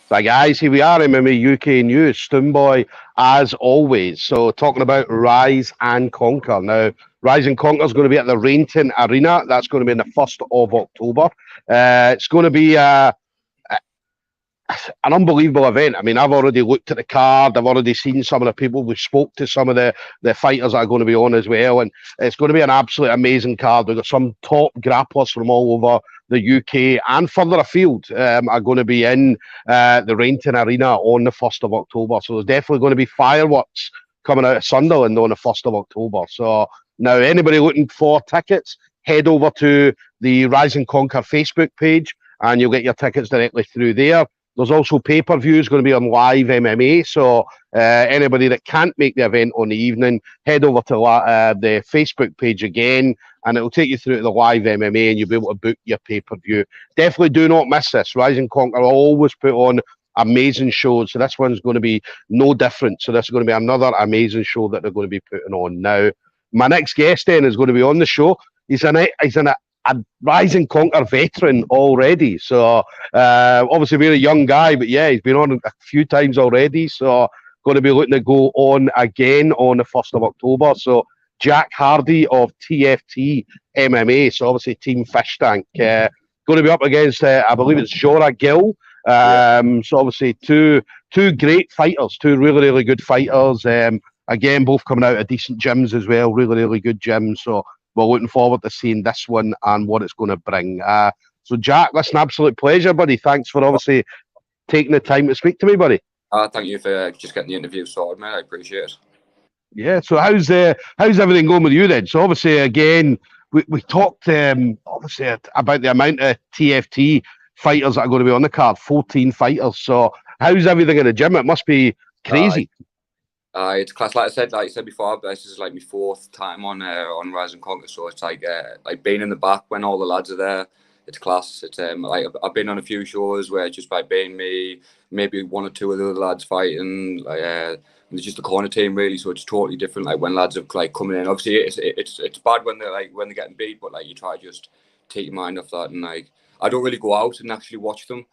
So guys, here we are, MMA UK News, Stoomboy, as always. So talking about Rise and Conquer. Now, Rise and Conquer is going to be at the Rainton Arena. That's going to be on the 1st of October. It's going to be an unbelievable event. I mean, I've already looked at the card. I've already seen some of the people. We spoke to some of the fighters that are going to be on as well. And it's going to be an absolutely amazing card. We've got some top grapplers from all over the UK and further afield are going to be in the Rainton Arena on the 1st of October. So there's definitely going to be fireworks coming out of Sunderland on the 1st of October. So now anybody looking for tickets, head over to the Rise and Conquer Facebook page and you'll get your tickets directly through there. There's also pay-per-views going to be on live MMA. So anybody that can't make the event on the evening, head over to the Facebook page again, and it will take you through to the live MMA, and you'll be able to book your pay-per-view. Definitely do not miss this. Rise and Conquer will always put on amazing shows. So this one's going to be no different. So this is going to be another amazing show that they're going to be putting on. Now, my next guest then is going to be on the show. He's a Rise and Conquer veteran already. So obviously we're a young guy, but yeah, he's been on a few times already. So going to be looking to go on again on the 1st of October. So Jack Hardy of TFT MMA. So obviously Team Fish Tank. Going to be up against, I believe it's Jorra Gill. So obviously two great fighters, two really, really good fighters. Again, both coming out of decent gyms as well, really, really good gyms. So we're looking forward to seeing this one and what it's going to bring. So, Jack, listen, absolute pleasure, buddy. Thanks for obviously taking the time to speak to me, buddy. Thank you for just getting the interview sorted, mate. I appreciate it. Yeah. So, how's everything going with you then? So, obviously, again, we talked obviously about the amount of TFT fighters that are going to be on the card. 14 fighters. So, how's everything in the gym? It must be crazy. It's class, like you said before. This is like my 4th time on Rise and Conquer, so it's like being in the back when all the lads are there. It's class. It's like I've been on a few shows where it's just by being me, maybe one or two of the other lads fighting. It's just the corner team really, so it's totally different. Like when lads are like coming in, obviously it's bad when they're getting beat, but like you try to just take your mind off that, and like I don't really go out and actually watch them.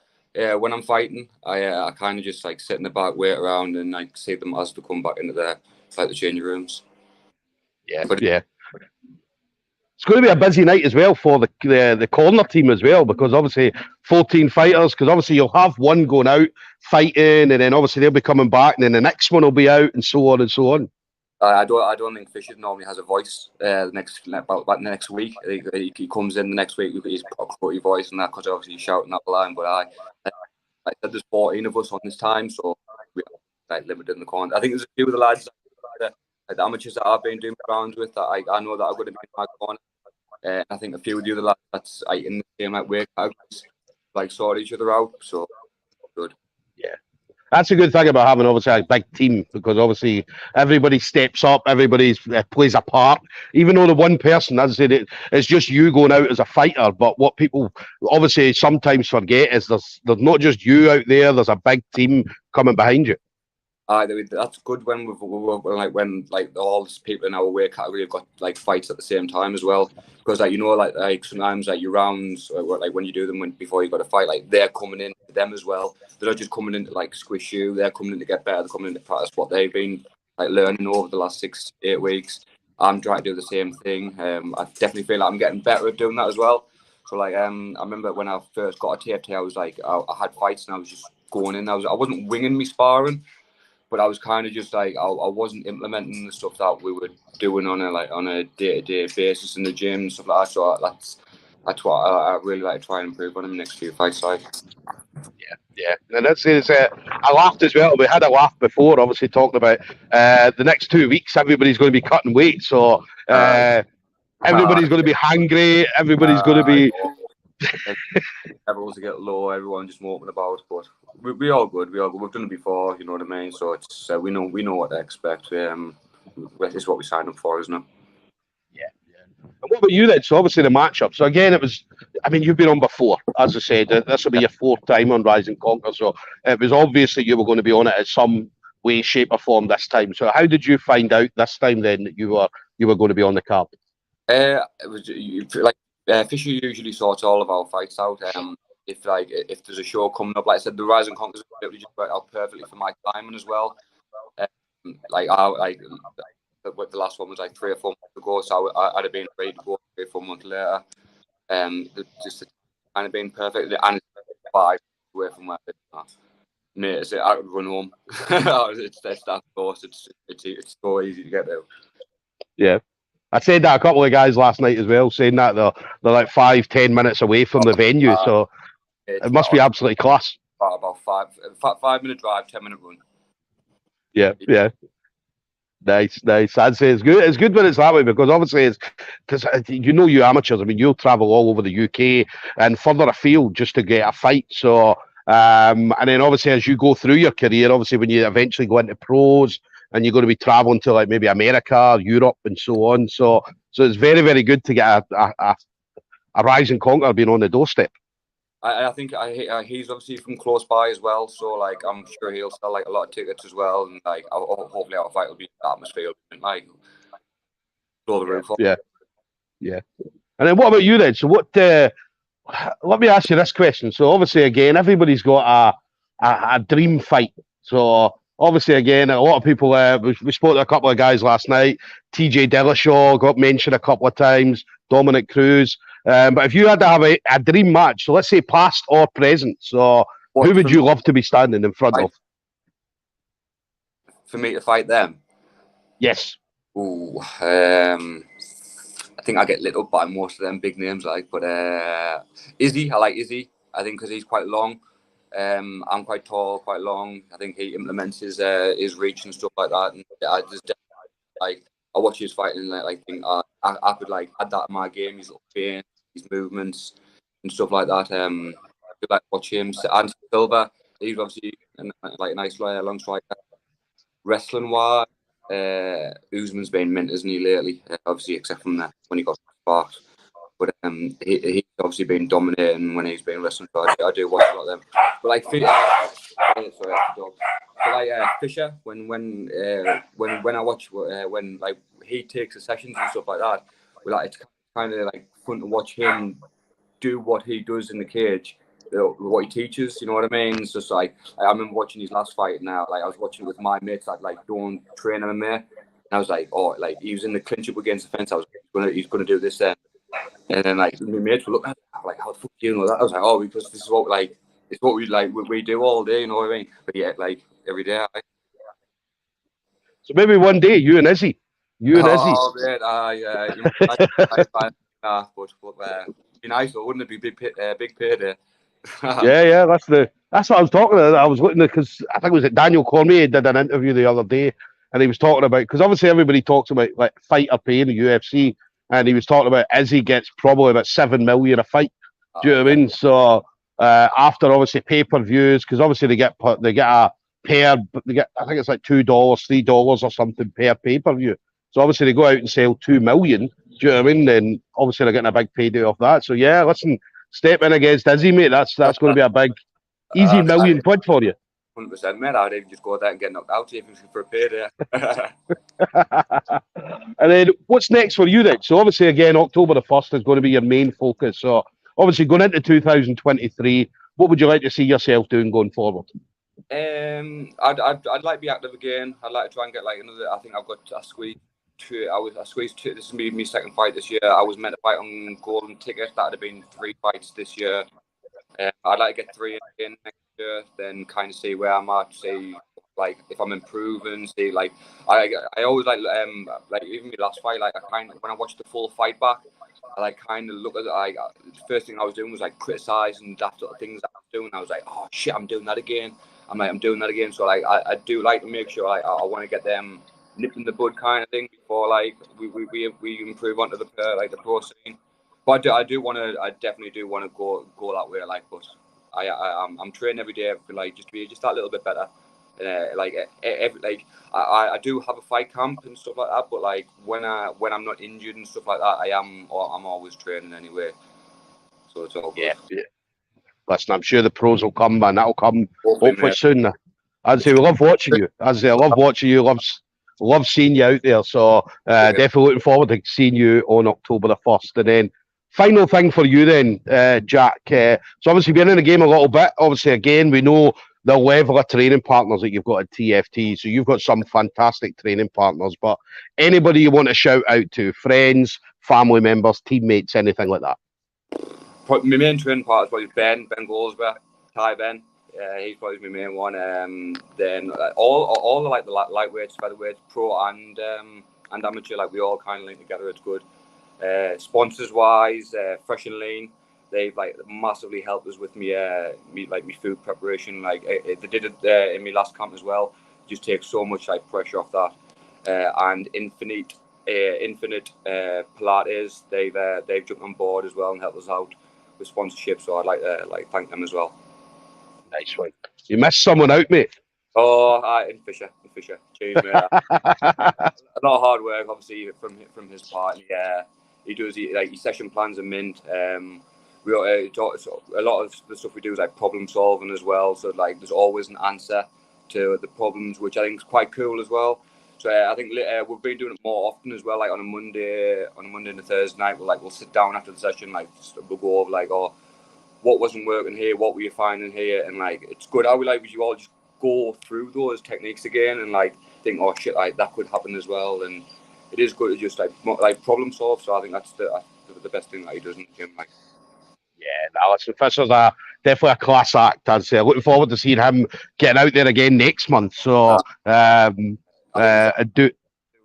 When I'm fighting, I kind of just like sit in the back, wait around, and like see them as they come back into the changing rooms. Yeah, but yeah, it's going to be a busy night as well for the corner team as well, because obviously 14 fighters. Because obviously you'll have one going out fighting, and then obviously they'll be coming back, and then the next one will be out, and so on and so on. I don't think Fisher normally has a voice. The next week, he comes in the next week. He's got a crutty voice and that, because obviously he's shouting up the line. But I said there's 14 of us on this time, so we're like limited in the corner. I think there's a few of the lads, the amateurs that I've been doing rounds with, that I know that are going to be in my corner. I think a few of the other lads that's in the same weight categories sort each other out. So good. Yeah. That's a good thing about having obviously a big team, because obviously everybody steps up, everybody plays a part. Even though the one person, as I said, it's just you going out as a fighter. But what people obviously sometimes forget is there's not just you out there. There's a big team coming behind you. That's good when when all these people in our weight category have got like fights at the same time as well, because like sometimes like your rounds, or like when you do them before you got a fight, like they're coming in to them as well. They're not just coming in to like squish you. They're coming in to get better. They're coming in to practice what they've been like learning over the last 6-8 weeks. I'm trying to do the same thing. I definitely feel like I'm getting better at doing that as well. So like I remember when I first got a TFT, I was like I had fights and I was just going in. I wasn't winging me sparring. But I was kind of just like I wasn't implementing the stuff that we were doing on a day-to-day basis in the gym and stuff like that. So that's what I really like to try and improve on in the next few fights. Yeah, and that's it. I laughed as well. We had a laugh before, obviously talking about the next 2 weeks. Everybody's going to be cutting weight, so everybody's going to be hangry. Everybody's going to be. Everyone's to get low. Everyone just moping about, but we all good. We've done it before, you know what I mean. So it's we know what to expect. It's what we signed up for, isn't it? Yeah. And what about you then? So obviously the matchup. So again, it was. I mean, you've been on before, as I said. This will be your 4th time on Rise and Conquer. So it was obviously you were going to be on it in some way, shape, or form this time. So how did you find out this time then that you were going to be on the card? It was like. Fisher usually sorts all of our fights out. if there's a show coming up, like I said, the Rise and Conquer just worked out perfectly for my timing as well. The last one was like 3 or 4 months ago, so I'd have been ready to go 3 or 4 months later. Just kind of been perfect, and 5 away from where mate, I could run home. It's that close. It's so easy to get there. Yeah. I said that a couple of guys last night as well, saying that they're like 5-10 minutes away from the venue, so it must be absolutely class. About 5-minute drive, 10-minute run. Yeah. Nice. I'd say it's good. It's good when it's that way, because obviously it's because you amateurs. I mean, you'll travel all over the UK and further afield just to get a fight. So, and then obviously as you go through your career, obviously when you eventually go into pros and you're going to be traveling to like maybe America, Europe, and so on. So it's very, very good to get a Rise and Conquer being on the doorstep. I think he's obviously from close by as well, so like I'm sure he'll sell like a lot of tickets as well, and like hopefully our fight will be atmosphere and like blow the roof off. Yeah. And then what about you then? So what? Let me ask you this question. So obviously again, everybody's got a dream fight. So obviously again, a lot of people. We spoke to a couple of guys last night. TJ Dillashaw got mentioned a couple of times. Dominic Cruz. But if you had to have a dream match, so let's say past or present, so who would you love to be standing in front of? For me to fight them? Yes. Ooh, I think I get lit up by most of them big names, but Izzy, I like Izzy. I think because he's quite long. I'm quite tall, quite long. I think he implements his reach and stuff like that. And I just I watch his fighting and think I could add that to my game. His little pain, his movements and stuff like that. I could watch him. And Silva, he's obviously a nice long striker. Wrestling wise, Usman's been mint, isn't he, lately? Obviously, except from when he got sparked. But he's obviously been dominating when he's been wrestling. So I do watch a lot of them. But Fisher, when I watch when he takes the sessions and stuff like that, it's kind of fun to watch him do what he does in the cage, what he teaches. You know what I mean? It's just I remember watching his last fight. Now, I was watching it with my mates that don't train MMA, and I was he was in the clinch up against the fence. I was he's gonna do this then, and then my mates were looking at me, how the fuck do you know that? I was because this is what it's what we do all day. You know what I mean? But yeah, every day. So maybe one day you and Izzy. Oh, man, but be nice, though, wouldn't it? Be big payday. Yeah, that's what I was talking about. I was looking at, because I think it was Daniel Cormier did an interview the other day, and he was talking about, because obviously everybody talks about fighter pay in the UFC, and he was talking about Izzy gets probably about 7 million a fight. Do you know what I mean? So after obviously pay-per-views, because obviously they get a pair, I think it's $2, $3 or something per pay-per-view. So obviously they go out and sell 2 million. Do you know what I mean? Then obviously they're getting a big payday off that. So yeah, listen, step in against Izzy, mate. That's going to be a big, easy £1 million for you. 100%, mate. I'd even just go there and get knocked out even for a payday. And then what's next for you then? So obviously again, October the 1st is going to be your main focus. So obviously going into 2023, what would you like to see yourself doing going forward? I'd like to be active again. I'd like to try and get another. I think I've got a squeeze. I squeezed 2. This is my second fight this year. I was meant to fight on golden ticket. That'd have been 3 fights this year. I'd like to get 3 in next year. Then kind of see where I'm at. See if I'm improving. See I always even my last fight. When I watched the full fight back, I kind of look at it. The first thing I was doing was criticizing that sort of things that I was doing. I was oh shit, I'm doing that again. I'm doing that again. So I do like to make sure I want to get them nipped in the bud kind of thing before we improve onto the pro scene. But I definitely do want to go that way. But I'm training every day for just to be just that little bit better. I do have a fight camp and stuff like that. But when I'm not injured and stuff like that, I'm always training anyway. So it's all good. Yeah. Listen, I'm sure the pros will come, man. That'll come hopefully soon. I'd say we love watching you. I love watching you. Love seeing you out there. So definitely looking forward to seeing you on October the 1st. And then final thing for you then, Jack. So obviously we're in the game a little bit. Obviously, again, we know the level of training partners that you've got at TFT. So you've got some fantastic training partners. But anybody you want to shout out to, friends, family members, teammates, anything like that? My main training partner is probably Ben Goldsberry, Thai Ben. He's probably my main one. Then all the like the lightweights, featherweights, pro and amateur, like we all kind of link together. It's good. Sponsors wise, Fresh and Lean, they've like massively helped us with me food preparation. Like they did it in my last camp as well. Just takes so much like pressure off that. And Infinite Pilates, they've jumped on board as well and helped us out with sponsorship. So I'd like to thank them as well. Nice one. You missed someone out, mate. Oh, in Fisher. Cheers, mate. A lot of hard work, obviously, from his part. He does his session plans are mint. We a lot of the stuff we do is like problem solving as well. So like there's always an answer to the problems, which I think is quite cool as well. So I think we've been doing it more often as well. Like on a Monday and a Thursday night, we'll sit down after the session, we'll go over what wasn't working here, what were you finding here, and it's good how we all just go through those techniques again and think, oh shit, that could happen as well. And it is good to just problem solve. So I think that's the best thing that he does in the gym. Yeah, listen, Fisher's definitely a class act. I'd say. Looking forward to seeing him getting out there again next month. So I do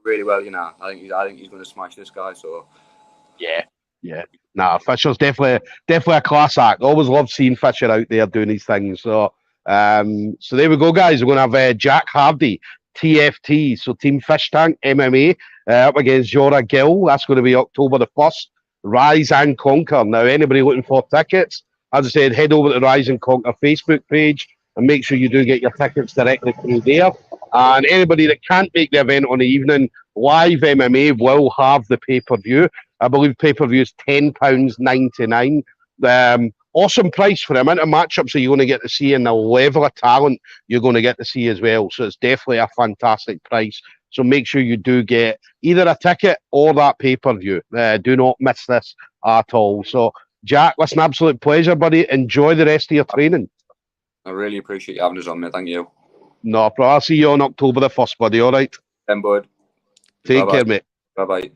really well, I think he's going to smash this guy. So yeah. Nah, Fisher's definitely a class act. Always love seeing Fisher out there doing these things. So so there we go, guys. We're gonna have Jack Hardy, TFT, so Team Fish Tank MMA, up against Jorra Gill. That's going to be October the 1st. Rise and Conquer. Now, anybody looking for tickets, as I said, head over to the Rise and Conquer Facebook page and make sure you do get your tickets directly through there. And anybody that can't make the event on the evening, Live MMA will have the pay-per-view. I believe pay-per-view is £10.99. Awesome price for the amount of matchups that you're going to get to see and the level of talent you're going to get to see as well. So it's definitely a fantastic price. So make sure you do get either a ticket or that pay-per-view. Do not miss this at all. So, Jack, it's an absolute pleasure, buddy. Enjoy the rest of your training. I really appreciate you having us on, mate. Thank you. No problem. I'll see you on October the 1st, buddy. All right? Then, bud. Take care, mate. Bye-bye.